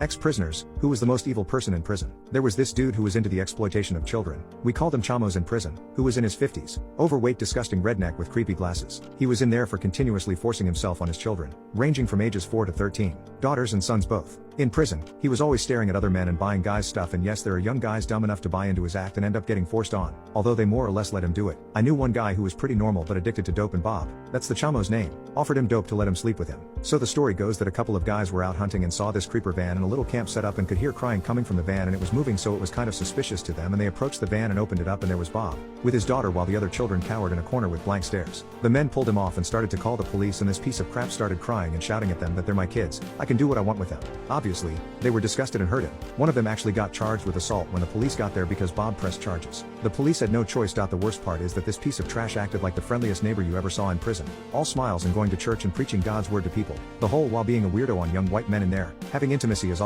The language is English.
Ex-prisoners, who was the most evil person in prison? There was this dude who was into the exploitation of children. We called him Chamos in prison, who was in his 50s. Overweight, disgusting redneck with creepy glasses. He was in there for continuously forcing himself on his children, ranging from ages 4 to 13. Daughters and sons both. In prison, he was always staring at other men and buying guys stuff, and yes, there are young guys dumb enough to buy into his act and end up getting forced on, although they more or less let him do it. I knew one guy who was pretty normal but addicted to dope, and Bob, that's the Chamos name, offered him dope to let him sleep with him. So the story goes that a couple of guys were out hunting and saw this creeper van in a little camp set up and could hear crying coming from the van, and it was moving, so it was kind of suspicious to them, and they approached the van and opened it up, and there was Bob, with his daughter, while the other children cowered in a corner with blank stares. The men pulled him off and started to call the police, and this piece of crap started crying and shouting at them that they're my kids, I can do what I want with them. Obviously, they were disgusted and hurt him. One of them actually got charged with assault when the police got there because Bob pressed charges. The police had no choice. The worst part is that this piece of trash acted like the friendliest neighbor you ever saw in prison, all smiles and going to church and preaching God's word to people, the whole while being a weirdo on young white men in there. Having intimacy is often